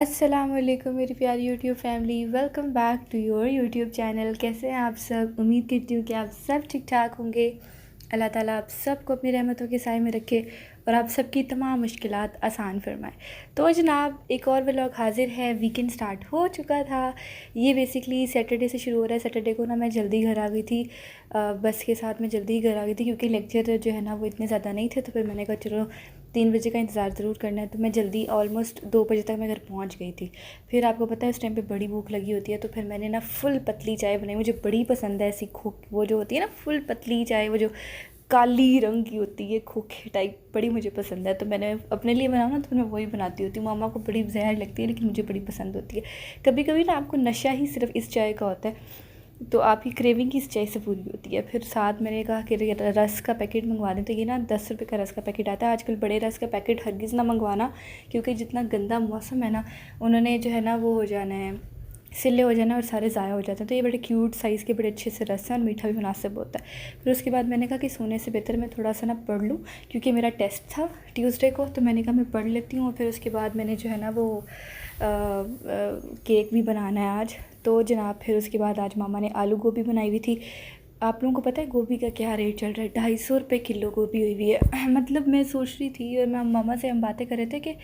अस्सलाम वालेकुम मेरी प्यारी YouTube family, welcome back to your YouTube channel. कैसे हैं आप सब? उम्मीद करती हूँ कि आप सब ठीक ठाक होंगे। अल्लाह ताला आप सबको अपनी रहमतों के साए में रखे और आप सबकी तमाम मुश्किलात आसान फरमाए। तो जनाब एक और व्लॉग हाजिर है। वीकेंड स्टार्ट हो चुका था। ये बेसिकली सैटरडे से शुरू हो रहा है। सैटरडे को ना मैं जल्दी घर आ गई थी, बस के साथ मैं जल्दी ही घर आ गई थी क्योंकि लेक्चर जो है ना वो इतने ज़्यादा नहीं थे। तो फिर मैंने कहा चलो 3 बजे का इंतज़ार ज़रूर करना है, तो मैं जल्दी ऑलमोस्ट 2 बजे तक मैं घर पहुंच गई थी। फिर आपको पता है उस टाइम पे बड़ी भूख लगी होती है, तो फिर मैंने ना फुल पतली चाय बनाई। मुझे बड़ी पसंद है ऐसी वो जो होती है ना फुल पतली चाय, वो जो काली रंग की होती है, खोखे टाइप, बड़ी मुझे पसंद है। तो मैंने अपने लिए बनाऊँ ना तो मैं वही बनाती होती हूँ। मामा को बड़ी जहर लगती है लेकिन मुझे बड़ी पसंद होती है। कभी कभी ना आपको नशा ही सिर्फ इस चाय का होता है, तो आपकी क्रेविंग इस चाय से पूरी होती है। फिर साथ मैंने कहा कि रस का पैकेट मंगवा दें, तो ये ना 10 रुपये का रस का पैकेट आता है। आजकल बड़े रस का पैकेट हरगिज़ ना मंगवाना, क्योंकि जितना गंदा मौसम है ना, उन्होंने जो है ना वो हो जाना है, सिले हो जाना और सारे ज़ाया हो जाते हैं। तो ये बड़े क्यूट साइज़ के बड़े अच्छे से रस हैं और मीठा भी मुनासिब होता है। फिर उसके बाद मैंने कहा कि सोने से बेहतर मैं थोड़ा सा ना पढ़ लूँ, क्योंकि मेरा टेस्ट था ट्यूसडे को। तो मैंने कहा मैं पढ़ लेती हूँ। और फिर उसके बाद मैंने जो है ना वो केक भी बनाना है आज। तो जनाब फिर उसके बाद आज मामा ने आलू गोभी बनाई हुई थी। आप लोगों को पता है गोभी का क्या रेट चल रहा है? 250 रुपये किलो गोभी हुई हुई है। मतलब मैं सोच रही थी और मैं मामा से हम बातें कर रहे थे कि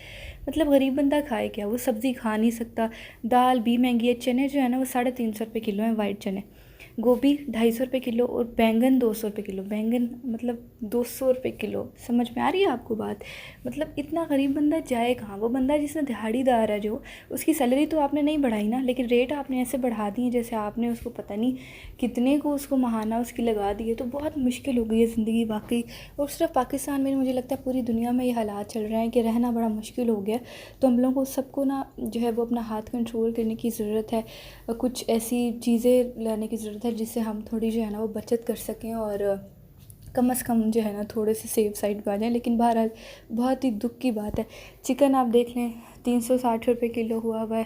मतलब गरीब बंदा खाए क्या, वो सब्ज़ी खा नहीं सकता। दाल भी महंगी है, चने जो है ना वो 350 रुपये किलो हैं, वाइट चने। गोभी 250 रुपये किलो और बैंगन 200 रुपये किलो। बैंगन मतलब 200 रुपये किलो। समझ में आ रही है आपको बात? मतलब इतना गरीब बंदा जाए कहाँ? वो बंदा जिसमें दिहाड़ीदार है, जो उसकी सैलरी तो आपने नहीं बढ़ाई ना, लेकिन रेट आपने ऐसे बढ़ा दिए जैसे आपने उसको पता नहीं कितने को उसको महाना उसकी लगा दिए। तो बहुत मुश्किल हो गई है ज़िंदगी वाकई। और सिर्फ पाकिस्तान में, मुझे लगता है पूरी दुनिया में ये हालात चल रहे हैं कि रहना बड़ा मुश्किल हो गया। तो हम लोगों को सबको ना जो है वो अपना हाथ कंट्रोल करने की ज़रूरत है। कुछ ऐसी चीज़ें लाने की ज़रूरत है जिससे हम थोड़ी जो है ना वो बचत कर सकें और कम से कम जो है ना थोड़े से सेफ साइड पे आ जाएँ। लेकिन बहरहाल बहुत ही दुख की बात है। चिकन आप देख लें 360 रुपये किलो हुआ है।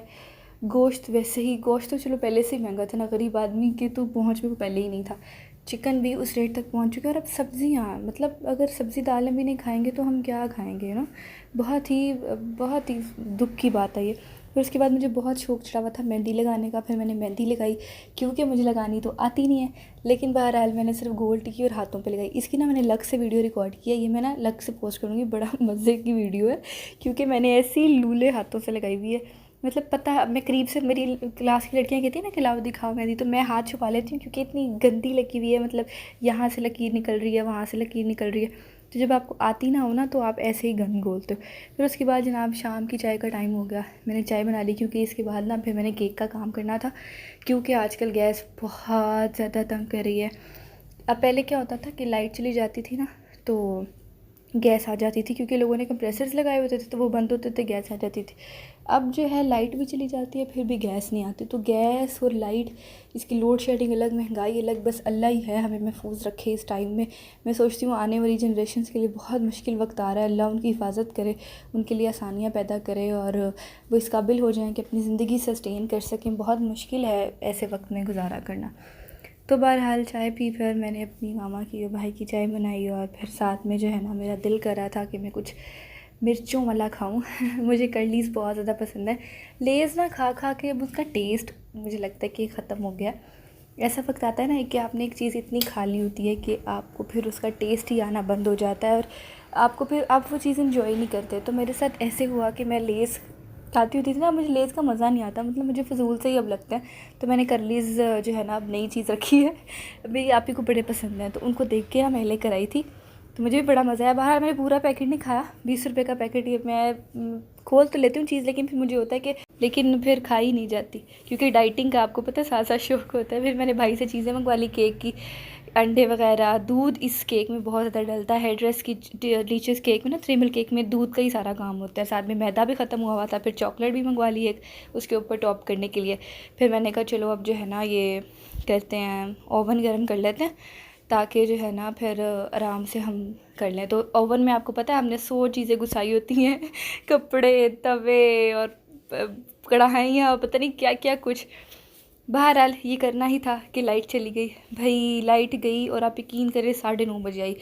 गोश्त वैसे ही, गोश्त तो चलो पहले से ही महंगा था ना, गरीब आदमी के तो पहुँच में वो पहले ही नहीं था। चिकन भी उस रेट तक पहुँच चुका है। और अब सब्ज़ियाँ, मतलब अगर सब्ज़ी दालें भी नहीं खाएंगे तो हम क्या खाएंगे ना। बहुत ही दुख की बात है ये। फिर उसके बाद मुझे बहुत शौक़ चढ़ा हुआ था मेहंदी लगाने का। फिर मैंने मेहंदी लगाई, क्योंकि मुझे लगानी तो आती नहीं है, लेकिन बहरहाल मैंने सिर्फ गोल टिकी और हाथों पे लगाई। इसकी ना मैंने अलग से वीडियो रिकॉर्ड किया, ये मैं ना अलग से पोस्ट करूँगी। बड़ा मज़े की वीडियो है, क्योंकि मैंने ऐसी लूले हाथों से लगाई हुई है। मतलब पता है, मैं करीब से, मेरी क्लास की लड़कियां कहती हैं ना कि लाओ दिखाओ मेहंदी, तो मैं हाथ छुपा लेती हूँ क्योंकि इतनी गंदी लगी हुई है। मतलब यहाँ से लकीर निकल रही है, वहाँ से लकीर निकल रही है। तो जब आपको आती ना हो ना तो आप ऐसे ही गन बोलते हो। फिर उसके बाद जनाब शाम की चाय का टाइम हो गया। मैंने चाय बना ली, क्योंकि इसके बाद ना फिर मैंने केक का काम करना था, क्योंकि आजकल गैस बहुत ज़्यादा तंग कर रही है। अब पहले क्या होता था कि लाइट चली जाती थी ना तो गैस आ जाती थी, क्योंकि लोगों ने कंप्रेसर्स लगाए होते थे तो वो बंद होते थे, गैस आ जाती थी। अब जो है लाइट भी चली जाती है फिर भी गैस नहीं आती। तो गैस और लाइट, इसकी लोड शेडिंग अलग, महंगाई अलग, बस अल्लाह ही है हमें महफूज रखे इस टाइम में। मैं सोचती हूँ आने वाली जनरेशन के लिए बहुत मुश्किल वक्त आ रहा है। अल्लाह उनकी हिफाजत करे, उनके लिए आसानियाँ पैदा करे और वो इस काबिल हो जाएँ कि अपनी ज़िंदगी सस्टेन कर सकें। बहुत मुश्किल है ऐसे वक्त में गुजारा करना। तो बहरहाल चाय पी, फिर मैंने अपनी मामा की और भाई की चाय बनाई और फिर साथ में जो है ना मेरा दिल कर रहा था कि मैं कुछ मिर्चों वाला खाऊं। मुझे कर्लीज़ बहुत ज़्यादा पसंद है। लेज़ ना खा खा के अब उसका टेस्ट मुझे लगता है कि ख़त्म हो गया। ऐसा वक्त आता है ना कि आपने एक चीज़ इतनी खा ली होती है कि आपको फिर उसका टेस्ट ही आना बंद हो जाता है और आपको फिर आप वो चीज़ इन्जॉय नहीं करते। तो मेरे साथ ऐसे हुआ कि मैं लेज़ खाती होती थी ना, मुझे लेज़ का मज़ा नहीं आता, मतलब मुझे फ़जूल से ही अब लगता है। तो मैंने कर्लीज़ जो है ना अब नई चीज़ रखी है, अभी आप ही को बड़े पसंद हैं, तो उनको देख के ना मैं लेकर आई थी। तो मुझे भी बड़ा मज़ा आया। बाहर मैंने पूरा पैकेट नहीं खाया, 20 रुपये का पैकेट। ये मैं खोल तो लेती हूँ चीज़, लेकिन फिर मुझे होता है कि लेकिन फिर खाई नहीं जाती, क्योंकि डाइटिंग का आपको पता है साथ साथ शौक होता है। फिर मैंने भाई से चीज़ें मंगवा ली, केक की, अंडे वगैरह, दूध इस केक में बहुत ज़्यादा डलता है। ड्रेस की लीचेस केक में ना, 3 मिल्क केक में दूध का ही सारा काम होता है। साथ में मैदा भी ख़त्म हुआ था। फिर चॉकलेट भी मंगवा ली एक उसके ऊपर टॉप करने के लिए। फिर मैंने कहा चलो अब जो है ना ये करते हैं, ओवन गर्म कर लेते हैं, ताकि जो है ना फिर आराम से हम कर लें। तो ओवन में आपको पता है हमने 100 चीज़ें घुसाई होती हैं, कपड़े, तवे और कढ़ाइयाँ, पता नहीं क्या क्या कुछ। बहरहाल ये करना ही था कि लाइट चली गई। भाई लाइट गई और आप यकीन करें 9:30 बजे आई।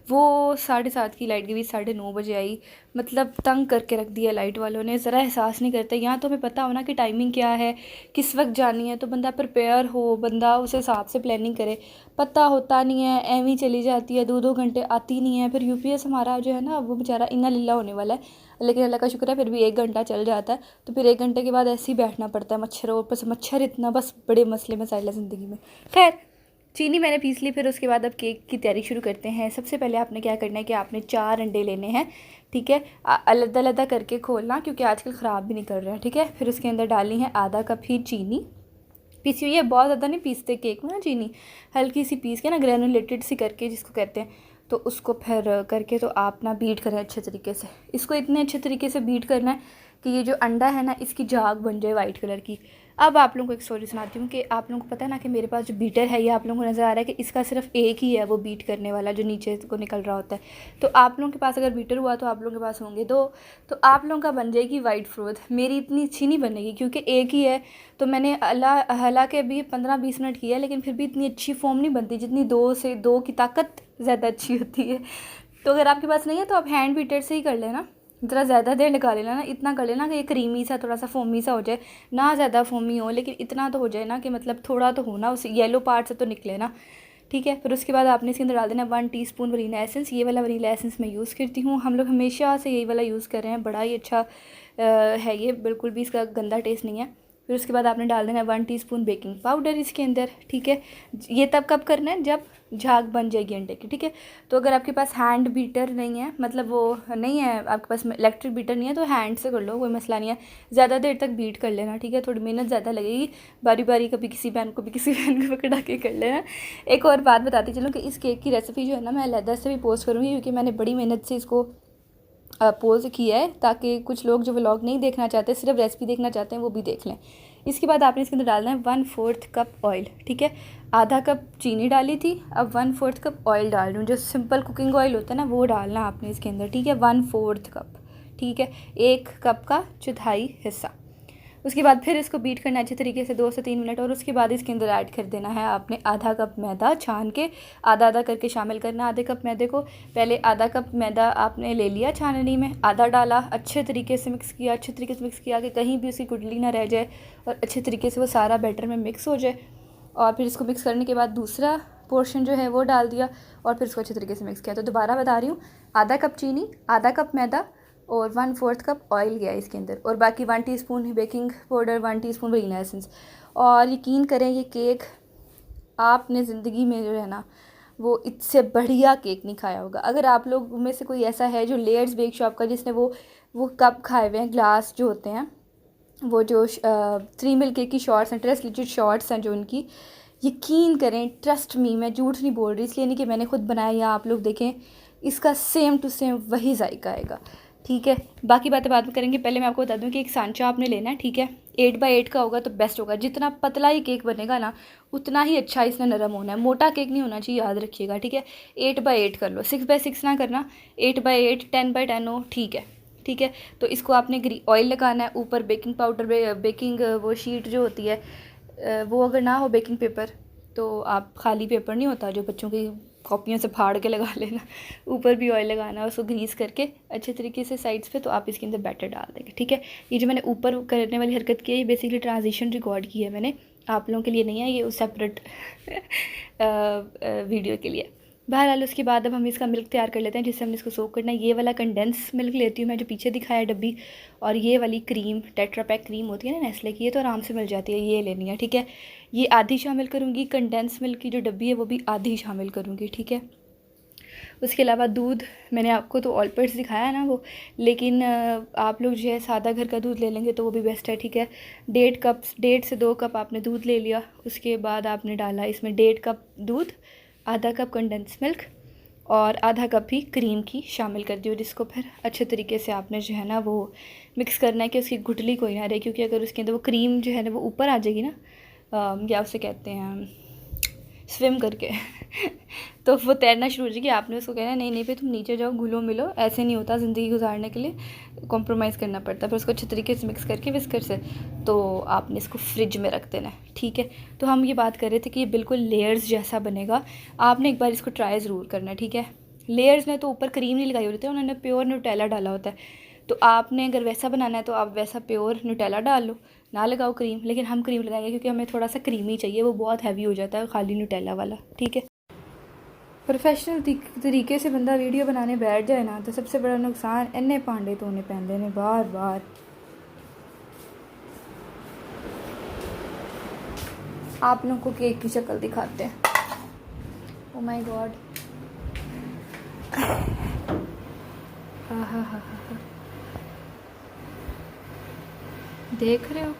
वो 7:30 की लाइट गई, 9:30 बजे आई। मतलब तंग करके रख दिया लाइट वालों ने, ज़रा एहसास नहीं करते। यहाँ तो हमें पता हो ना कि टाइमिंग क्या है, किस वक्त जानी है, तो बंदा प्रिपेयर हो, बंदा उस हिसाब से प्लानिंग करे। पता होता नहीं है, एवं चली जाती है, 2-2 घंटे आती नहीं है। फिर यूपीएस हमारा जो है ना वो बेचारा इन्ना लीला होने वाला है, लेकिन अल्लाह का शुक्र है फिर भी 1 घंटा चल जाता है। तो फिर 1 घंटे के बाद ऐसे ही बैठना पड़ता है, मच्छरों ऊपर से मच्छर, इतना बस बड़े मसले मसाइल है ज़िंदगी में। खैर, चीनी मैंने पीस ली। फिर उसके बाद अब केक की तैयारी शुरू करते हैं। सबसे पहले आपने क्या करना है कि आपने 4 अंडे लेने हैं, ठीक है। अलग-अलग करके खोलना, क्योंकि आजकल ख़राब भी नहीं कर रहे हैं, ठीक है। फिर उसके अंदर डालनी है आधा कप ही चीनी पीसी हुई है। बहुत ज़्यादा नहीं पीसते केक में ना चीनी, हल्की सी पीस के ना, ग्रेनुलेटेड सी करके जिसको कहते हैं। तो उसको फिर करके तो आप ना बीट करें अच्छे तरीके से। इसको इतने अच्छे तरीके से बीट करना है कि ये जो अंडा है ना इसकी झाग बन जाए वाइट कलर की। अब आप लोगों को एक स्टोरी सुनाती हूँ कि आप लोगों को पता है ना कि मेरे पास जो बीटर है, ये आप लोगों को नज़र आ रहा है कि इसका सिर्फ एक ही है वो बीट करने वाला जो नीचे को निकल रहा होता है। तो आप लोगों के पास अगर बीटर हुआ तो आप लोगों के पास होंगे 2, तो आप लोगों का बन जाएगी वाइट फ्रोथ। मेरी इतनी अच्छी नहीं बनेगी क्योंकि एक ही है। तो मैंने हालांकि अभी 15-20 मिनट किया है, लेकिन फिर भी इतनी अच्छी फोम नहीं बनती जितनी 2 की ताकत ज़्यादा अच्छी होती है। तो अगर आपके पास नहीं है तो आप हैंड बीटर से ही कर लेना, ज़रा ज़्यादा देर लगा लेना ना, इतना कर लेना कि ये क्रीमी सा थोड़ा सा फोमी सा हो जाए, ना ज़्यादा फोमी हो, लेकिन इतना तो हो जाए ना कि मतलब थोड़ा तो हो ना, उस येलो पार्ट से तो निकले ना, ठीक है। फिर उसके बाद आपने इसके अंदर डाल देना 1 टीस्पून वनीला एसेंस। ये वाला वनीला एसेंस मैं यूज़ करती हूँ, हम लोग हमेशा से यही वाला यूज़ कर रहे हैं, बड़ा ही अच्छा है ये, बिल्कुल भी इसका गंदा टेस्ट नहीं है। फिर उसके बाद आपने डाल देना 1 टीस्पून बेकिंग पाउडर इसके अंदर, ठीक है। ये तब कब करना है, जब झाग बन जाएगी अंडे की, ठीक है। तो अगर आपके पास हैंड बीटर नहीं है, मतलब वो नहीं है आपके पास, इलेक्ट्रिक बीटर नहीं है, तो हैंड से कर लो, कोई मसला नहीं है। ज़्यादा देर तक बीट कर लेना, ठीक है। थोड़ी मेहनत ज़्यादा लगेगी, बारी बारी कभी किसी बहन को भी किसी बहन को पकड़ा के कर लेना। एक और बात बताती चलूँ कि इस केक की रेसिपी जो है ना मैं अलहदा से भी पोस्ट करूँगी, क्योंकि मैंने बड़ी मेहनत से इसको पोस्ट किया है, ताकि कुछ लोग जो व्लॉग नहीं देखना चाहते, सिर्फ रेसिपी देखना चाहते हैं, वो भी देख लें। इसके बाद आपने इसके अंदर डालना है 1/4 कप ऑयल, ठीक है। आधा कप चीनी डाली थी, अब 1/4 कप ऑयल डाल रही हूँ, जो सिंपल कुकिंग ऑयल होता है ना वो डालना आपने इसके अंदर, ठीक है। 1/4 कप, ठीक है, 1 कप का चौथाई हिस्सा। उसके बाद फिर इसको बीट करना अच्छे तरीके से 2 से 3 मिनट, और उसके बाद इसके अंदर ऐड कर देना है आपने आधा कप मैदा, छान के आधा आधा करके शामिल करना। आधे कप मैदे को पहले आधा कप मैदा आपने ले लिया छाननी में, आधा डाला, अच्छे तरीके से मिक्स किया, अच्छे तरीके से मिक्स किया कि कहीं भी उसकी गुठली ना रह जाए, और अच्छे तरीके से वो सारा बैटर में मिक्स हो जाए। और फिर इसको मिक्स करने के बाद दूसरा पोर्शन जो है वो डाल दिया, और फिर इसको अच्छे तरीके से मिक्स किया। तो दोबारा बता रही हूँ, आधा कप चीनी, आधा कप मैदा और 1/4 कप ऑयल गया इसके अंदर, और बाकी 1 teaspoon baking powder, 1 teaspoon vanilla essence. और यकीन करें ये केक आपने ज़िंदगी में जो है ना वो इससे बढ़िया केक नहीं खाया होगा। अगर आप लोग में से कोई ऐसा है जो लेयर्स बेक शॉप का, जिसने वो कप खाए हुए हैं, ग्लास जो होते हैं, वो जो 3 मिल केक की शॉर्ट्स हैं, ट्रस्ट लिजिट शॉर्ट्स हैं जो उनकी, यकीन करें, ट्रस्ट मी, मैं झूठ नहीं बोल रही, इसलिए नहीं कि मैंने खुद बनाया या आप लोग देखें, इसका सेम टू सेम वही जायका आएगा, ठीक है। बाकी बातें बाद में करेंगे, पहले मैं आपको बता दूं कि एक सांचा आपने लेना है, ठीक है। 8x8 का होगा तो बेस्ट होगा, जितना पतला ही केक बनेगा ना उतना ही अच्छा इसने नरम होना है, मोटा केक नहीं होना चाहिए, याद रखिएगा, ठीक है। 8x8 कर लो, 6x6 ना करना, 8x8, 10x10 हो, ठीक है, ठीक है। तो इसको आपने ऑयल लगाना है, ऊपर बेकिंग पाउडर, बेकिंग वो शीट जो होती है, वो अगर ना हो बेकिंग पेपर, तो आप खाली पेपर नहीं होता जो बच्चों की कॉपियों से फाड़ के लगा लेना, ऊपर भी ऑयल लगाना है, उसको ग्रीस करके अच्छे तरीके से साइड्स पे, तो आप इसके अंदर बैटर डाल देंगे, ठीक है। ये जो मैंने ऊपर करने वाली हरकत की है, ये बेसिकली ट्रांजिशन रिकॉर्ड की है मैंने, आप लोगों के लिए नहीं है, ये सेपरेट वीडियो के लिए। बहरहाल उसके बाद अब हम इसका मिल्क तैयार कर लेते हैं, जिससे हमने इसको सोक करना है। ये वाला कंडेंस मिल्क लेती हूँ मैं, जो पीछे दिखाया डब्बी, और ये वाली क्रीम, टेट्रा पैक क्रीम होती है ना नेस्ले की, ये तो आराम से मिल जाती है, ये लेनी है, ठीक है। ये आधी शामिल करूँगी, कंडेंस मिल्क की जो डब्बी है वो भी आधी शामिल करूँगी, ठीक है। उसके अलावा दूध, मैंने आपको तो ऑल पर्ट्स दिखाया है ना वो, लेकिन आप लोग जो है सादा घर का दूध ले लेंगे तो वो भी बेस्ट है, ठीक है। 1.5 से 2 कप आपने दूध ले लिया, उसके बाद आपने डाला इसमें 1.5 कप दूध, आधा कप कंडेंस मिल्क और आधा कप ही क्रीम की शामिल कर दियो, जिसको फिर अच्छे तरीके से आपने जो है ना वो मिक्स करना है कि उसकी गुठली कोई ना रहे, क्योंकि अगर उसके अंदर वो क्रीम जो है ना वो ऊपर आ जाएगी ना, क्या उसे कहते हैं, स्विम करके तो वो तैरना शुरू हो जाएगी। आपने उसको कहना है नहीं नहीं भाई तुम नीचे जाओ, घुलो मिलो, ऐसे नहीं होता, ज़िंदगी गुजारने के लिए कॉम्प्रोमाइज़ करना पड़ता है। फिर उसको अच्छे तरीके से मिक्स करके विस्कर से तो आपने इसको फ्रिज में रख देना है, ठीक है। तो हम ये बात कर रहे थे कि ये बिल्कुल लेयर्स जैसा बनेगा, आपने एक बार इसको ट्राई ज़रूर करना है, ठीक है। लेयर्स ने तो ऊपर क्रीम नहीं लगाई होती है, उन्होंने प्योर न्यूटेला डाला होता है। तो आपने अगर वैसा बनाना है तो आप वैसा प्योर न्यूटेला डाल लो, ना लगाओ क्रीम। लेकिन हम क्रीम लगाएंगे क्योंकि हमें थोड़ा सा क्रीमी चाहिए, वो बहुत हैवी हो जाता है खाली न्यूटेला वाला, ठीक है। प्रोफेशनल तरीके से बंदा वीडियो बनाने बैठ जाए ना तो सबसे बड़ा नुकसान इन्ने भांडे धोने पैंदे ने बार बार। आप लोगों को केक की शक्ल दिखाते हैं। ओ माय गॉड, हाँ हाँ हाँ हाँ, देख रहे हो।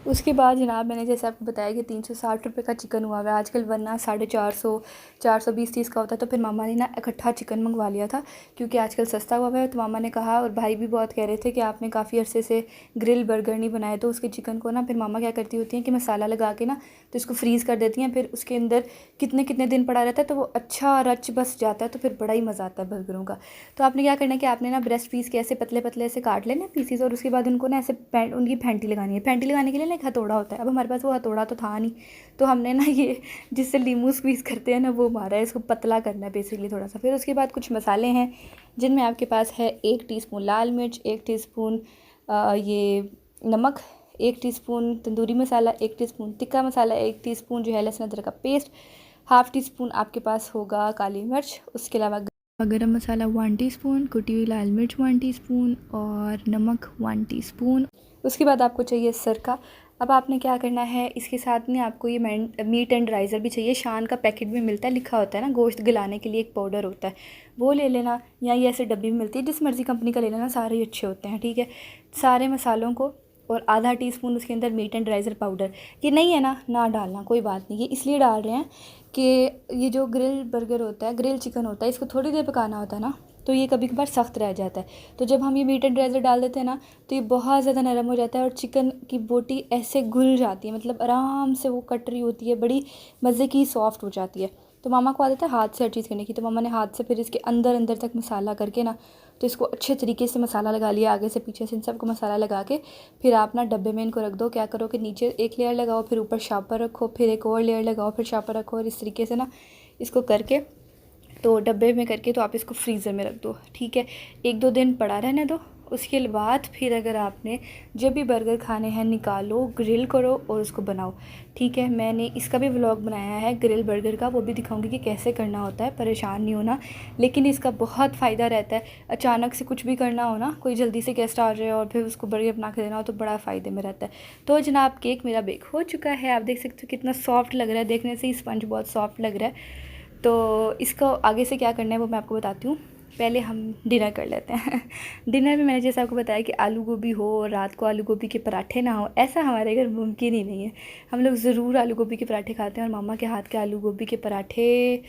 उसके बाद जनाब मैंने जैसे आपको बताया कि 360 रुपये का चिकन हुआ हुआ है आजकल, वरना 450 420 का होता है। तो फिर मामा ने ना इकट्ठा चिकन मंगवा लिया था क्योंकि आजकल सस्ता हुआ है। तो मामा ने कहा, और भाई भी बहुत कह रहे थे कि आपने काफ़ी अरसे से ग्रिल बर्गर नहीं बनाए, तो उसके चिकन को ना फिर मामा क्या करती होती हैं कि मसाला लगा के ना तो इसको फ्रीज़ कर देती हैं, फिर उसके अंदर कितने कितने दिन पड़ा रहता है तो वो अच्छा रच बस जाता है, तो फिर बड़ा ही मज़ा आता है बर्गरों का। तो आपने क्या करना है कि आपने ना ब्रेस्ट पीस के ऐसे पतले पतले ऐसे काट लेने पीसीज, और उसके बाद उनको ना ऐसे उनकी फेंटी लगानी है। फेंटी लगाने के लिए ना एक हथौड़ा होता है, अब हमारे पास वो हथौड़ा तो था नहीं, तो हमने ना ये जिससे लीमू स्क्वीज़ करते हैं ना वो मारा है, इसको पतला करना है बेसिकली थोड़ा सा। फिर उसके बाद कुछ मसाले हैं जिनमें आपके पास है 1 टीस्पून लाल मिर्च, 1 टीस्पून ये नमक, 1 टीस्पून तंदूरी मसाला, 1 टीस्पून तिक्का मसाला, 1 टीस्पून जो है लहसुन अदरक का पेस्ट, हाफ़ टी स्पून आपके पास होगा काली मिर्च, उसके अलावा गरम मसाला 1 टीस्पून, कुटी हुई लाल मिर्च 1 टीस्पून और नमक 1 टीस्पून। उसके बाद आपको चाहिए सिरका। अब आपने क्या करना है, इसके साथ में आपको ये मीट एंडराइज़र भी चाहिए। शान का पैकेट भी मिलता है, लिखा होता है ना गोश्त गलाने के लिए एक पाउडर होता है, वो ले लेना, या ये ऐसे डब्बी में मिलती है, जिस मर्ज़ी कंपनी का ले लेना, सारे ही अच्छे होते हैं, ठीक है। सारे मसालों को और आधा टीस्पून उसके अंदर मीट एंडराइज़र पाउडर, ये नहीं है ना डालना, कोई बात नहीं। ये इसलिए डाल रहे हैं कि ये जो ग्रिल बर्गर होता है, ग्रिल चिकन होता है, इसको थोड़ी देर पकाना होता है ना, तो ये कभी कभार सख्त रह जाता है। तो जब हम ये मीट एंडराइज़र डाल देते हैं ना तो ये बहुत ज़्यादा नरम हो जाता है और चिकन की बोटी ऐसे घुल जाती है, मतलब आराम से वो कट रही होती है, बड़ी मज़े की सॉफ्ट हो जाती है। तो मामा को आदत है हाथ से हर चीज़ करने की, तो मामा ने हाथ से फिर इसके अंदर अंदर तक मसाला करके ना तो इसको अच्छे तरीके से मसाला लगा लिया, आगे से पीछे से इन सबको मसाला लगा के फिर आप ना डब्बे में इनको रख दो। क्या करो कि नीचे एक लेयर लगाओ, फिर ऊपर शापर रखो, फिर एक और लेयर लगाओ, फिर शापर रखो, और इस तरीके से ना इसको करके तो डब्बे में करके तो आप इसको फ्रीज़र में रख दो, ठीक है। 1-2 दिन पड़ा रहने दो। उसके बाद फिर अगर आपने जब भी बर्गर खाने हैं निकालो, ग्रिल करो और उसको बनाओ, ठीक है। मैंने इसका भी व्लॉग बनाया है ग्रिल बर्गर का, वो भी दिखाऊंगी कि कैसे करना होता है, परेशान नहीं होना। लेकिन इसका बहुत फ़ायदा रहता है, अचानक से कुछ भी करना हो ना, कोई जल्दी से गेस्ट आ जाए और फिर उसको बर्गर बना के देना हो तो बड़ा फ़ायदे में रहता है। तो जनाब केक मेरा बेक हो चुका है, आप देख सकते हो कितना सॉफ्ट लग रहा है, देखने से ही स्पंज बहुत सॉफ्ट लग रहा है। तो इसको आगे से क्या करना है वो मैं आपको बताती हूँ। पहले हम डिनर कर लेते हैं। डिनर में मैंने जैसे आपको बताया कि आलू गोभी हो और रात को आलू गोभी के पराठे ना हो, ऐसा हमारे घर मुमकिन ही नहीं है। हम लोग ज़रूर आलू गोभी के पराठे खाते हैं, और मामा के हाथ के आलू गोभी के पराठे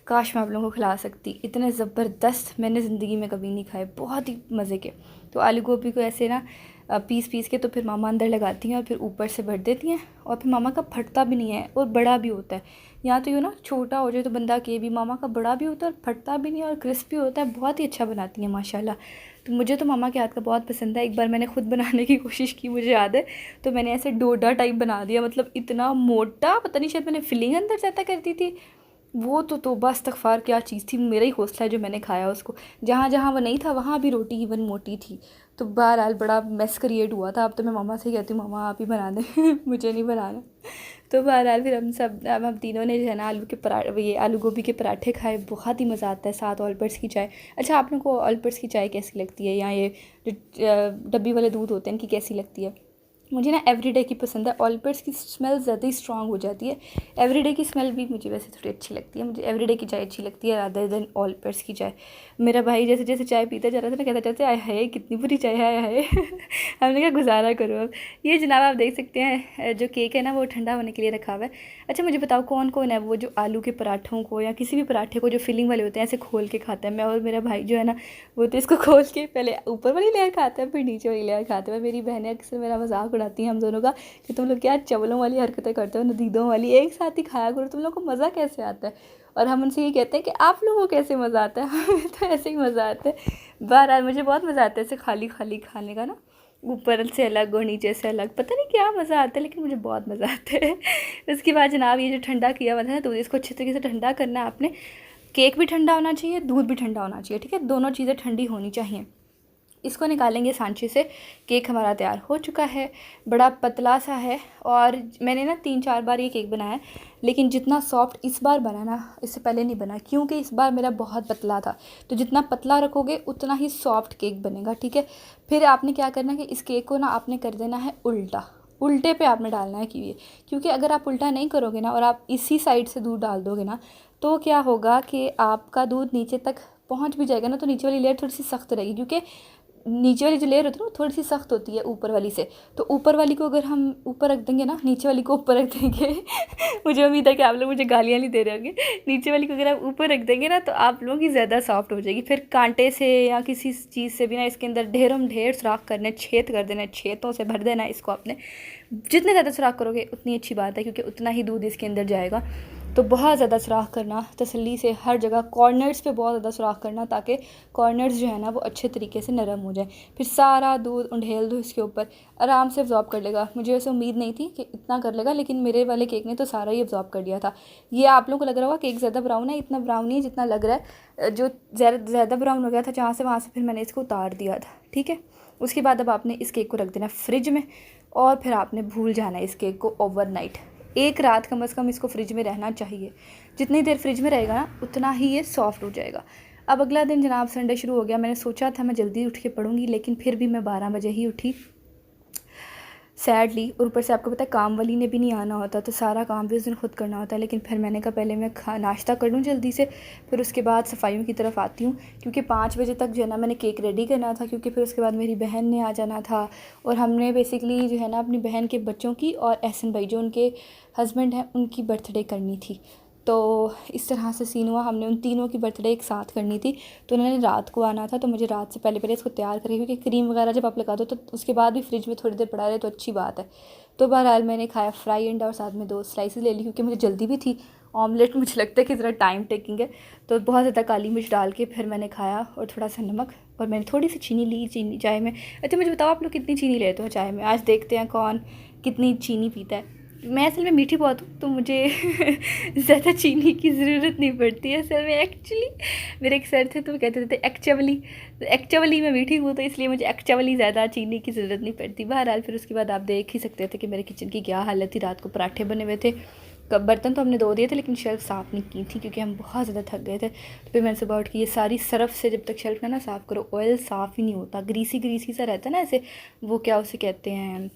काश मैं आप लोगों को खिला सकती, इतने ज़बरदस्त मैंने ज़िंदगी में कभी नहीं खाए, बहुत ही मज़े के। तो आलू गोभी को ऐसे ना पीस के तो फिर मामा अंदर लगाती हैं और फिर ऊपर से भर देती हैं, और फिर मामा का फटता भी नहीं है और बड़ा भी होता है। यहाँ तो यूँ ना छोटा हो जाए तो बंदा के भी, मामा का बड़ा भी होता है और फटता भी नहीं और क्रिस्पी होता है, बहुत ही अच्छा बनाती हैं माशाल्लाह। तो मुझे तो मामा के हाथ का बहुत पसंद है। एक बार मैंने ख़ुद बनाने की कोशिश की, मुझे याद है, तो मैंने ऐसे डोडा टाइप बना दिया, मतलब इतना मोटा, पता नहीं शायद मैंने फिलिंग अंदर ज़्यादा कर दी थी। वो तो तौबा इस्तग़फ़ार क्या चीज़ थी, मेरा ही हौसला है जो मैंने खाया उसको। जहाँ जहाँ वो नहीं था वहाँ भी रोटी इवन मोटी थी। तो बहरहाल बड़ा मेस क्रिएट हुआ था। अब तो मैं मामा से कहती हूँ मामा आप ही बना दें मुझे नहीं बनाना। तो बहरहाल फिर हम तीनों ने जो है ना ये आलू गोभी के पराठे खाए, बहुत ही मज़ा आता है, साथ ऑलपर्स की चाय। अच्छा, आप लोगों को ऑलपर्स की चाय कैसी लगती है, या ये जो डब्बी वाले दूध होते हैं इनकी कैसी लगती है? मुझे ना एवरीडे की पसंद है, ऑलपर्स की स्मेल ज़्यादा ही स्ट्रॉन्ग हो जाती है। एवरीडे की स्मेल भी मुझे वैसे थोड़ी अच्छी लगती है, मुझे एवरीडे की चाय अच्छी लगती है रादर देन ऑलपर्स की चाय। मेरा भाई जैसे जैसे चाय पीता जा रहा था ना, कहता चाहते आए हाय कितनी बुरी चाय है, आए हाय हमने क्या गुजारा करो अब। ये जनाब आप देख सकते हैं जो केक है ना वो ठंडा होने के लिए रखा हुआ है। अच्छा मुझे बताओ कौन कौन है वो जो आलू के पराठों को या किसी भी पराठे को जो फिलिंग वाले होते हैं ऐसे खोल के खाता है? मैं और मेरा भाई जो है ना वो तो इसको खोल के पहले ऊपर वाली लेयर खाता है फिर नीचे वाली लेयर खाता है। मेरी बहनें अक्सर मेरा मजाक उड़ाती हैं हम दोनों का कि तुम लोग क्या चवलों वाली हरकतें करते हो, नदीदों वाली, एक साथ ही खाया करो, तुम लोग को मज़ा कैसे आता है? और हम उनसे ये कहते हैं कि आप लोगों को कैसे मज़ा आता है हमें तो ऐसे ही मज़ा आता है। बहरहाल मुझे बहुत मज़ा आता है ऐसे खाली खाली खाने का ना। ऊपर से अलग और नीचे से अलग, पता नहीं क्या मज़ा आता है, लेकिन मुझे बहुत मज़ा आता है। उसके बाद जनाब ये जो ठंडा किया हुआ था ना, तो इसको अच्छे तरीके से ठंडा करना है आपने। केक भी ठंडा होना चाहिए, दूध भी ठंडा होना चाहिए, ठीक है, दोनों चीज़ें ठंडी होनी चाहिए। इसको निकालेंगे सांचे से। केक हमारा तैयार हो चुका है, बड़ा पतला सा है, और मैंने ना 3-4 बार ये केक बनाया, लेकिन जितना सॉफ्ट इस बार बना ना, इससे पहले नहीं बना, क्योंकि इस बार मेरा बहुत पतला था। तो जितना पतला रखोगे उतना ही सॉफ्ट केक बनेगा, ठीक है। फिर आपने क्या करना है कि इस केक को ना आपने कर देना है उल्टा, उल्टे पे आपने डालना है कि ये, क्योंकि अगर आप उल्टा नहीं करोगे ना और आप इसी साइड से दूध डाल दोगे ना, तो क्या होगा कि आपका दूध नीचे तक पहुंच भी जाएगा ना, तो नीचे वाली लेयर थोड़ी सी सख्त रहेगी, क्योंकि नीचे वाली जो लेयर होती है ना वो थोड़ी सी सख्त होती है ऊपर वाली से। तो ऊपर वाली को अगर हम ऊपर रख देंगे ना, नीचे वाली को ऊपर रख देंगे मुझे उम्मीद है कि आप लोग मुझे गालियाँ नहीं दे रहे होंगे। नीचे वाली को अगर आप ऊपर रख देंगे ना, तो आप लोगों की ज़्यादा सॉफ्ट हो जाएगी। फिर कांटे से या किसी चीज़ से भी ना इसके अंदर ढेर सुराख करने, छेद कर देना, छेदों से भर देना इसको आपने। जितने ज़्यादा सुराख करोगे उतनी अच्छी बात है, क्योंकि उतना ही दूध इसके अंदर जाएगा। तो बहुत ज़्यादा सुराख करना, तसल्ली से हर जगह कॉर्नर्स पे बहुत ज़्यादा सुराख करना, ताकि कॉर्नर्स जो है ना वो अच्छे तरीके से नरम हो जाए। फिर सारा दूध उंडेल दो इसके ऊपर, आराम से अब्जॉर्ब कर लेगा। मुझे वैसे उम्मीद नहीं थी कि इतना कर लेगा, लेकिन मेरे वाले केक ने तो सारा ही अब्जॉर्ब कर लिया था। ये आप लोगों को लग रहा होगा केक ज़्यादा ब्राउन है, इतना ब्राउन नहीं है जितना लग रहा है। जो ज़्यादा ब्राउन हो गया था जहाँ से, वहाँ से फिर मैंने इसको उतार दिया था, ठीक है। उसके बाद अब आपने इस केक को रख देना फ्रिज में, और फिर आपने भूल जाना है इस केक को ओवरनाइट। 1 रात कम से कम इसको फ्रिज में रहना चाहिए। जितनी देर फ्रिज में रहेगा ना, उतना ही ये सॉफ्ट हो जाएगा। अब अगला दिन जनाब संडे शुरू हो गया। मैंने सोचा था मैं जल्दी उठ के पढ़ूंगी, लेकिन फिर भी मैं 12 बजे ही उठी सैडली। और ऊपर से आपको पता है काम वाली ने भी नहीं आना होता, तो सारा काम भी उस दिन खुद करना होता है। लेकिन फिर मैंने कहा पहले मैं नाश्ता कर लूँ जल्दी से, फिर उसके बाद सफाइयों की तरफ आती हूँ, क्योंकि 5 बजे तक जो है ना मैंने केक रेडी करना था, क्योंकि फिर उसके बाद मेरी बहन ने आ जाना था। और हमने बेसिकली जो है ना अपनी बहन के बच्चों की और एहसन भाई जो उनके हस्बैंड हैं उनकी बर्थडे करनी थी। तो इस तरह से सीन हुआ, हमने उन तीनों की बर्थडे एक साथ करनी थी। तो उन्होंने रात को आना था, तो मुझे रात से पहले इसको तैयार करके, क्योंकि क्रीम वगैरह जब आप लगा दो तो उसके बाद भी फ्रिज में थोड़ी देर पड़ा रहे तो अच्छी बात है। तो बहरहाल मैंने खाया फ्राई अंडा, और साथ में 2 स्लाइसेस ले ली, क्योंकि मुझे जल्दी भी थी। ऑमलेट मुझे लगता है कि ज़रा टाइम टेकिंग है, तो बहुत ज़्यादा काली मिर्च डाल के फिर मैंने खाया, और थोड़ा सा नमक, और मैंने थोड़ी सी चीनी ली चीनी चाय में। अच्छा मुझे बताओ आप लोग कितनी चीनी लेते हो चाय में? आज देखते हैं कौन कितनी चीनी पीता है। मैं असल में मीठी बहुत हूँ, तो मुझे ज़्यादा चीनी की ज़रूरत नहीं पड़ती है असल में। एक्चुअली मेरे एक सर थे तो वो कहते थे एक्चुअली, तो एक्चुअली मैं मीठी हूँ, तो इसलिए मुझे एक्चुअली ज़्यादा चीनी की ज़रूरत नहीं पड़ती। बहरहाल फिर उसके बाद आप देख ही सकते थे कि मेरे किचन की क्या हालत थी। रात को पराठे बने हुए थे, बर्तन तो हमने धो दिए थे, लेकिन शेल्फ़ साफ़ नहीं की थी, क्योंकि हम बहुत ज़्यादा थक गए थे। तो फिर मैंने सुबह उठ के ये सारी सरफ़ से जब तक शेल्फ़ ना साफ़ करो, ऑयल साफ़ ही नहीं होता, ग्रीसी सा रहता है ना ऐसे, वो क्या उसे कहते हैं,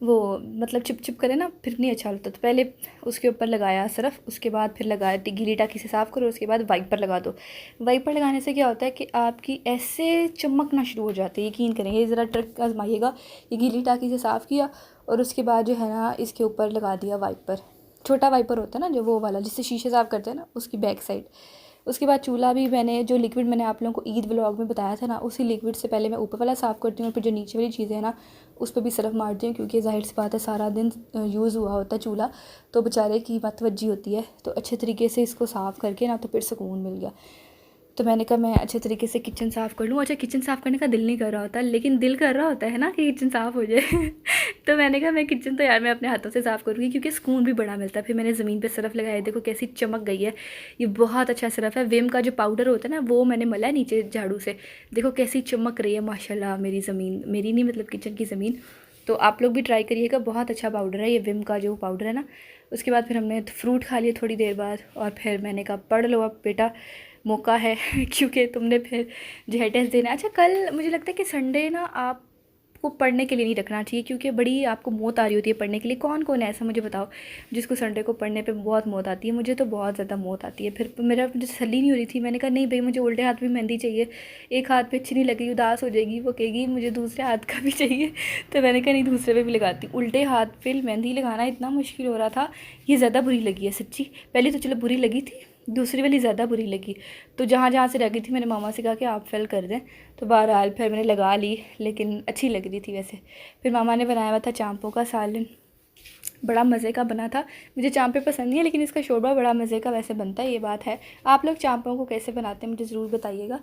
वो मतलब चिप करे ना, फिर नहीं अच्छा लगता। तो पहले उसके ऊपर लगाया सरफ़, उसके बाद फिर लगाया गीली टाँकी से साफ़ करो, उसके बाद वाइपर लगा दो। वाइपर लगाने से क्या होता है कि आपकी ऐसे चमकना शुरू हो जाती है, यकीन करें, ये ज़रा ट्रिक आजमाइएगा। ये गीली टाँकी से साफ़ किया, और उसके बाद जो है ना इसके ऊपर लगा दिया वाइपर। छोटा वाइपर होता है ना जो, वो वाला जिससे शीशे साफ़ करते हैं ना, उसकी बैक साइड। उसके बाद चूल्हा भी मैंने जो लिक्विड मैंने आप लोगों को ईद व्लॉग में बताया था ना, उसी लिक्विड से पहले मैं ऊपर वाला साफ़ करती हूँ, और फिर जो नीचे वाली चीज़ें हैं ना उस पर भी सरफ मारती हूँ, क्योंकि ज़ाहिर सी बात है सारा दिन यूज़ हुआ होता है चूल्हा, तो बेचारे की मतवज्जी होती है। तो अच्छे तरीके से इसको साफ़ करके ना, तो फिर सुकून मिल गया। तो मैंने कहा मैं अच्छे तरीके से किचन साफ़ कर लूँ। अच्छा किचन साफ़ करने का दिल नहीं कर रहा होता, लेकिन दिल कर रहा होता है ना कि किचन साफ़ हो जाए तो मैंने कहा मैं किचन तो यार मैं अपने हाथों से साफ़ करूँगी, क्योंकि सुकून भी बड़ा मिलता है। फिर मैंने ज़मीन पे सरफ़ लगाया, देखो कैसी चमक गई है। ये बहुत अच्छा सरफ़ है, विम का जो पाउडर होता है ना, वो मैंने मला है नीचे झाड़ू से, देखो कैसी चमक रही है माशाल्लाह मेरी ज़मीन, मेरी नहीं मतलब किचन की ज़मीन। तो आप लोग भी ट्राई करिएगा, बहुत अच्छा पाउडर है ये विम का जो पाउडर है ना। उसके बाद फिर हमने फ्रूट खा लिया थोड़ी देर बाद, और फिर मैंने कहा पढ़ लो अब बेटा, मौका है क्योंकि तुमने फिर जो है टेस्ट देना। अच्छा कल मुझे लगता है कि संडे ना आपको पढ़ने के लिए नहीं रखना चाहिए, क्योंकि बड़ी आपको मौत आ रही होती है पढ़ने के लिए। कौन कौन है ऐसा मुझे बताओ जिसको संडे को पढ़ने पे बहुत मौत आती है? मुझे तो बहुत ज़्यादा मौत आती है। फिर मेरा मुझे तसल्ली नहीं हो रही थी, मैंने कहा नहीं भाई मुझे उल्टे हाथ भी मेहंदी चाहिए, एक हाथ पे अच्छी नहीं लगेगी, उदास हो जाएगी, वो कहेगी मुझे दूसरे हाथ का भी चाहिए। तो मैंने कहा नहीं दूसरे पे भी लगाती। उल्टे हाथ पे मेहंदी लगाना इतना मुश्किल हो रहा था, ये ज़्यादा बुरी लगी है सच्ची। पहले तो चलो बुरी लगी थी, दूसरी वाली ज़्यादा बुरी लगी। तो जहाँ जहाँ से रह गई थी मैंने मामा से कहा कि आप फिल कर दें, तो बहरहाल फिर मैंने लगा ली, लेकिन अच्छी लग रही थी वैसे। फिर मामा ने बनाया हुआ था चांपों का सालन, बड़ा मज़े का बना था। मुझे चांपे पसंद नहीं है, लेकिन इसका शोरबा बड़ा मज़े का वैसे बनता है, ये बात है। आप लोग चांपों को कैसे बनाते हैं मुझे ज़रूर बताइएगा।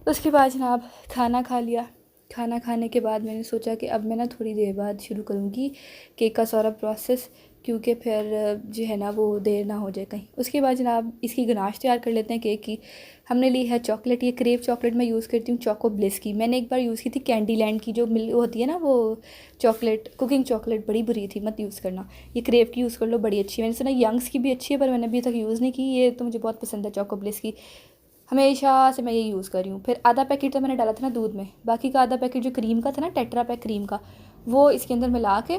उसके बाद जनाब खाना खा लिया, खाना खाने के बाद मैंने सोचा कि अब मैं ना थोड़ी देर बाद शुरू करूँगी केक का सारा प्रोसेस, क्योंकि फिर जो है ना वो देर ना हो जाए कहीं। उसके बाद जनाब इसकी गनाश तैयार कर लेते हैं केक की। हमने ली है चॉकलेट, ये क्रेव चॉकलेट मैं यूज़ करती हूँ चोको ब्लिस की। मैंने एक बार यूज़ की थी कैंडी लैंड की जो मिल होती है ना, वो चॉकलेट कुकिंग चॉकलेट बड़ी बुरी थी, मत यूज़ करना। ये क्रेव की यूज़ कर लो, बड़ी अच्छी है। मैंने सुना यंग्स की भी अच्छी है, पर मैंने अभी तक यूज़ नहीं की। ये तो मुझे बहुत पसंद है चोको ब्लिस की, हमेशा से मैं ये यूज़ कर रही हूँ। फिर आधा पैकेट तो मैंने डाला था ना दूध में, बाकी का आधा पैकेट जो क्रीम का था ना, टेट्रा पैक क्रीम का, वो इसके अंदर मिला के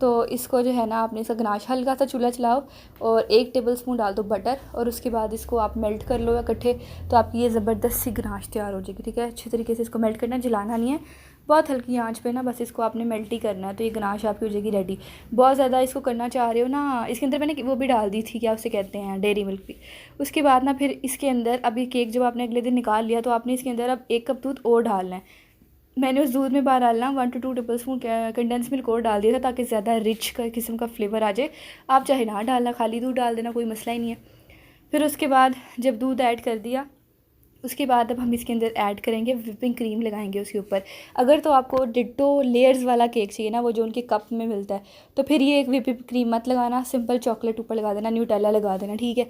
तो इसको जो है ना आपने इसका गनाश हल्का सा चूल्हा चलाओ और 1 टेबलस्पून डाल दो बटर, और उसके बाद इसको आप मेल्ट कर लो या इकट्ठे, तो आपकी ये ज़बरदस्त सी गनाश तैयार हो जाएगी। ठीक है, अच्छे तरीके से इसको मेल्ट करना, जलाना नहीं है, बहुत हल्की आंच पे ना बस इसको आपने मेल्ट ही करना है, तो ये गनाश आपकी हो जाएगी रेडी। बहुत ज़्यादा इसको करना चाह रहे हो ना, इसके अंदर मैंने वो भी डाल दी थी, क्या उसे कहते हैं, डेयरी मिल्क भी। उसके बाद ना फिर इसके अंदर अभी केक जब आपने अगले दिन निकाल लिया, तो आपने इसके अंदर अब 1 कप दूध और डालना है। मैंने उस दूध में बाहर डालना 1 to 2 टेबलस्पून कंडेंस मिल्क और डाल दिया था, ताकि ज़्यादा रिच का किस्म का फ्लेवर आ जाए। आप चाहे ना डालना, खाली दूध डाल देना, कोई मसला ही नहीं है। फिर उसके बाद जब दूध ऐड कर दिया, उसके बाद अब हम इसके अंदर ऐड करेंगे विपिंग क्रीम, लगाएंगे उसके ऊपर। अगर तो आपको डिट्टो लेयर्स वाला केक चाहिए ना, वो जो उनके कप में मिलता है, तो फिर ये एक विपिंग क्रीम मत लगाना, सिंपल चॉकलेट ऊपर लगा देना, न्यूटेला लगा देना, ठीक है।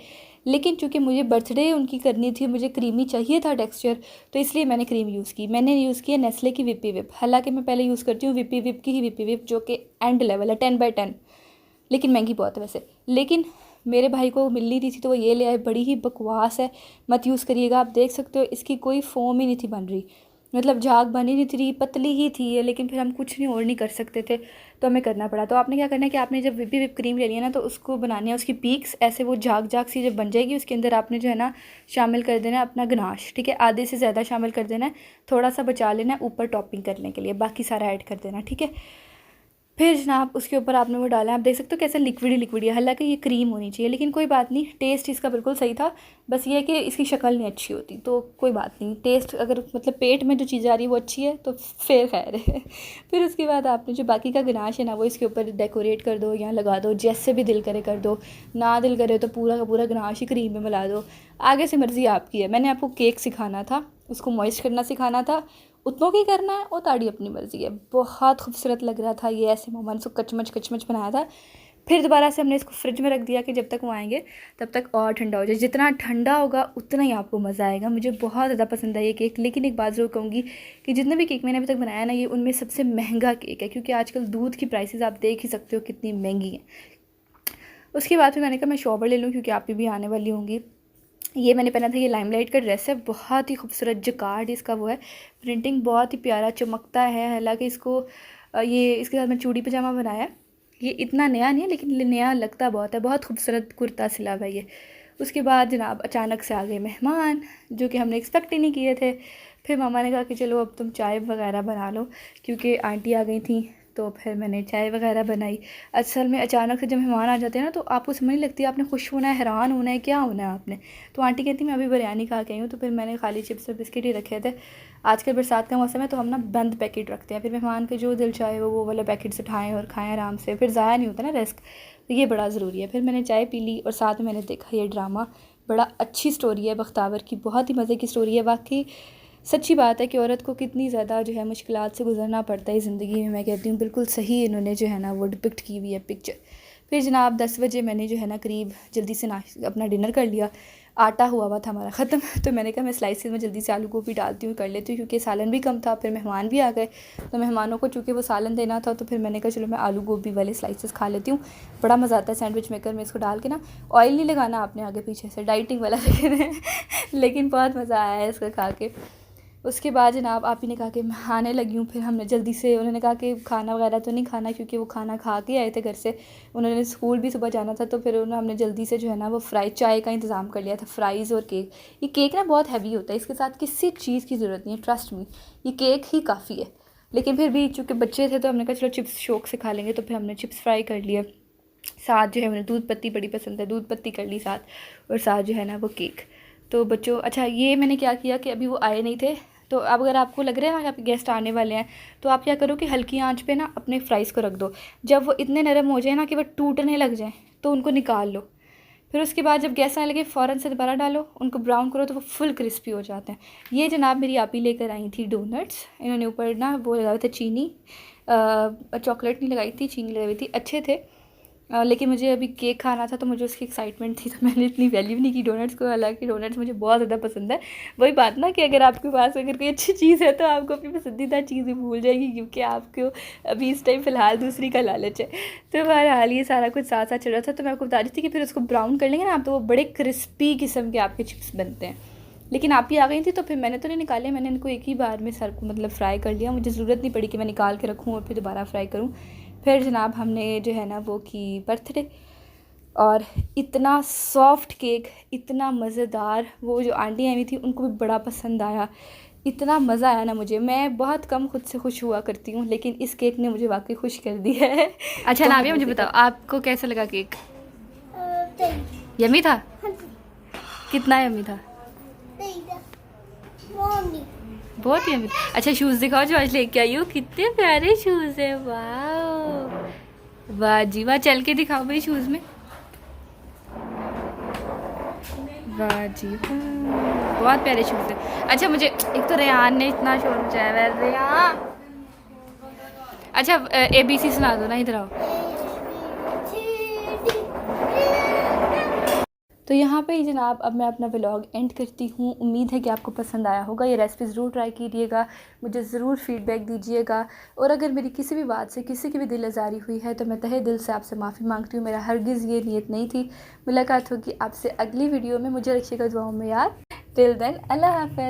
लेकिन चूँकि मुझे बर्थडे उनकी करनी थी, मुझे क्रीमी चाहिए था टेक्सचर, तो इसलिए मैंने क्रीम यूज़ की। मैंने यूज़ किया नेस्ले की विपी विप। हालांकि मैं पहले यूज़ करती हूँ विपी विप की ही विपी विप, जो कि एंड लेवल है 10/10, लेकिन महंगी बहुत है वैसे। लेकिन मेरे भाई को मिल नहीं रही थी, तो वो ये ले आए, बड़ी ही बकवास है, मत यूज़ करिएगा। आप देख सकते हो इसकी कोई फोम ही नहीं थी बन रही, मतलब झाग बनी नहीं थी, पतली ही थी ये, लेकिन फिर हम कुछ नहीं और नहीं कर सकते थे, तो हमें करना पड़ा। तो आपने क्या करना है कि आपने जब विपी विप क्रीम लेनी है ना, तो उसको बनानी है उसकी पीक्स ऐसे, वो झाग झाग सी जब बन जाएगी, उसके अंदर आपने जो है ना शामिल कर देना है अपना गनाश, ठीक है। आधे से ज़्यादा शामिल कर देना है, थोड़ा सा बचा लेना है ऊपर टॉपिंग करने के लिए, बाकी सारा ऐड कर देना, ठीक है। फिर जनाब उसके ऊपर आपने वो डाला है, आप देख सकते हो कैसे लिक्विड ही लिक्विड है, हालांकि ये क्रीम होनी चाहिए, लेकिन कोई बात नहीं, टेस्ट इसका बिल्कुल सही था। बस ये है कि इसकी शक्ल नहीं अच्छी होती, तो कोई बात नहीं, टेस्ट अगर मतलब पेट में जो चीज़ आ रही है वो अच्छी है तो फिर खैर है। फिर उसके बाद आपने जो बाकी का गनाश है ना, वो इसके ऊपर डेकोरेट कर दो या लगा दो, जैसे भी दिल करे कर दो, ना दिल करे तो पूरा का पूरा गनाश ही क्रीम में मिला दो, आगे से मर्ज़ी आपकी है। मैंने आपको केक सिखाना था, उसको मॉइस्ट करना सिखाना था, उतनों की करना है, और ताड़ी अपनी मर्ज़ी है। बहुत खूबसूरत लग रहा था ये, ऐसे मोमन से कचमच बनाया था। फिर दोबारा से हमने इसको फ्रिज में रख दिया कि जब तक वो आएंगे तब तक और ठंडा हो जाए। जितना ठंडा होगा उतना ही आपको मज़ा आएगा। मुझे बहुत ज़्यादा पसंद है ये केक, लेकिन एक बात ज़रूर कहूँगी कि जितने भी केक मैंने अभी तक बनाया ना, ये उनमें सबसे महंगा केक है, क्योंकि आजकल दूध की प्राइसेस आप देख ही सकते हो कितनी महंगी हैं। उसके बाद फिर मैंने कहा मैं शॉवर ले लूँ, क्योंकि आप भी आने वाली होंगी। ये मैंने पहना था, ये लाइमलाइट का ड्रेस है, बहुत ही खूबसूरत जकार्ड इसका वो है, प्रिंटिंग बहुत ही प्यारा चमकता है। हालांकि इसको ये इसके साथ मैं चूड़ी पजामा बनाया है, ये इतना नया नहीं है लेकिन नया लगता बहुत है, बहुत खूबसूरत कुर्ता सिला हुआ है ये। उसके बाद जनाब अचानक से आ गए मेहमान, जो कि हमने एक्सपेक्ट ही नहीं किए थे। फिर मामा ने कहा कि चलो अब तुम चाय वगैरह बना लो, क्योंकि आंटी आ गई थी, तो फिर मैंने चाय वगैरह बनाई। असल में अचानक से जब मेहमान आ जाते हैं ना, तो आपको समझ नहीं लगती, आपने खुश होना है, हैरान होना है, क्या होना है आपने। तो आंटी कहती मैं अभी बिरयानी खा के आई हूँ, तो फिर मैंने खाली चिप्स और बिस्किट ही रखे थे। आजकल बरसात का मौसम है, तो हम ना बंद पैकेट रखते हैं, फिर मेहमान के जो दिल चाहे वो वाला पैकेट से उठाएँ और खाएँ आराम से, फिर ज़ाया नहीं होता ना रिस्क, तो ये बड़ा ज़रूरी है। फिर मैंने चाय पी ली और साथ में मैंने देखा ये ड्रामा, बड़ा अच्छी स्टोरी है बख्तावर की, बहुत ही मज़े की स्टोरी है। वाकई सच्ची बात है कि औरत को कितनी ज़्यादा जो है मुश्किलात से गुजरना पड़ता है ज़िंदगी में। मैं कहती हूँ बिल्कुल सही इन्होंने जो है ना वो डिपिक्ट की हुई है पिक्चर। फिर जनाब 10 बजे मैंने जो है ना करीब जल्दी से अपना डिनर कर लिया। आटा हुआ था हमारा ख़त्म, तो मैंने कहा मैं स्लाइसेस में जल्दी से आलू गोभी डालती हूँ, कर लेती हूँ, क्योंकि सालन भी कम था। फिर मेहमान भी आ गए, तो मेहमानों को चूँकि वो सालन देना था, तो फिर मैंने कहा चलो मैं आलू गोभी वाले स्लाइसेस खा लेती हूँ। बड़ा मज़ा आता है सैंडविच मेकर में इसको डाल के ना, ऑयल नहीं लगाना आपने आगे पीछे से, डाइटिंग वाला लेकिन बहुत मज़ा आया है इसको खा के। उसके बाद जनाब आप ही ने कहा कि मैं आने लगी हूँ। फिर हमने जल्दी से, उन्होंने कहा कि खाना वगैरह तो नहीं खाना, क्योंकि वो खाना खा के आए थे घर से, उन्होंने स्कूल भी सुबह जाना था। तो फिर हमने जल्दी से जो है ना वो फ्राई चाय का इंतज़ाम कर लिया था, फ्राइज़ और केक। ये केक ना बहुत हैवी होता है, इसके साथ किसी चीज़ की ज़रूरत नहीं है, ट्रस्ट मी, ये केक ही काफ़ी है। लेकिन फिर भी चूँकि बच्चे थे, तो हमने कहा चलो चिप्स शौक से खा लेंगे, तो फिर हमने चिप्स फ्राई कर लिए। साथ जो है उन्हें दूध पत्ती बड़ी पसंद है, दूध पत्ती कर ली साथ, और साथ जो है ना वो केक। तो बच्चों, अच्छा ये मैंने क्या किया कि अभी वो आए नहीं थे, तो अब अगर आपको लग रहा है ना कि आपके गेस्ट आने वाले हैं, तो आप क्या करो कि हल्की आंच पे ना अपने फ्राइज़ को रख दो। जब वो इतने नरम हो जाए ना कि वो टूटने लग जाए, तो उनको निकाल लो, फिर उसके बाद जब गैस आने लगे फ़ौरन से दोबारा डालो, उनको ब्राउन करो तो वो फुल क्रिस्पी हो जाते हैं। ये जनाब मेरी आप ही लेकर आई थी डोनट्स। इन्होंने ऊपर ना वो लगाए थे चीनी, चॉकलेट नहीं लगाई थी, चीनी लगाई थी, अच्छे थे। लेकिन मुझे अभी केक खाना था तो मुझे उसकी एक्साइटमेंट थी, तो मैंने इतनी वैल्यू नहीं की डोनट्स को। हालांकि डोनट्स मुझे बहुत ज़्यादा पसंद है। वही बात ना कि अगर आपके पास अगर कोई अच्छी चीज़ है तो आपको अपनी पसंदीदा चीज़ भी भूल जाएगी, क्योंकि आपको अभी इस टाइम फ़िलहाल दूसरी का लालच है। तो बहरहाल ये सारा कुछ साथ साथ चल रहा था। तो मैं आपको बता रही थी कि फिर उसको ब्राउन कर लेंगे ना आप, तो वो बड़े क्रिस्पी किस्म के आपके चिप्स बनते हैं। लेकिन आप ही आ गई थी तो फिर मैंने तो नहीं निकाले, मैंने इनको एक ही बार में सर को मतलब फ्राई कर लिया। मुझे ज़रूरत नहीं पड़ी कि मैं निकाल के रखूँ और फिर दोबारा फ्राई करूँ। फिर जनाब हमने जो है ना वो की बर्थडे, और इतना सॉफ्ट केक, इतना मज़ेदार, वो जो आंटी आई हुई थी उनको भी बड़ा पसंद आया। इतना मज़ा आया ना मुझे, मैं बहुत कम खुद से खुश हुआ करती हूँ, लेकिन इस केक ने मुझे वाकई खुश कर दिया है। अच्छा नाविया, मुझे बताओ आपको कैसा लगा केक? यम्मी था? कितना यम्मी था? बहुत यम्मी। अच्छा शूज़ दिखाओ जो आज लेके आई हो, कितने प्यारे शूज़ है। वाह वाह जी वाह, चल के दिखाओ भाई शूज़ में। वाह जी वाह, बहुत प्यारे शूज़ है। अच्छा मुझे एक तो रेहान ने इतना शोर मचाया है। रेहान, अच्छा ABC सुना दो ना, इधर आओ। तो यहाँ पे ही जनाब अब मैं अपना व्लॉग एंड करती हूँ। उम्मीद है कि आपको पसंद आया होगा। ये रेसिपी ज़रूर ट्राई कीजिएगा, मुझे ज़रूर फीडबैक दीजिएगा। और अगर मेरी किसी भी बात से किसी की भी दिल आज़ारी हुई है तो मैं तहे दिल से आपसे माफ़ी मांगती हूँ। मेरा हरगिज़ ये नीयत नहीं थी। मुलाकात होगी आपसे अगली वीडियो में। मुझे रखिएगा दुआओं में याद। टिल देन अल्लाह हाफ़िज़।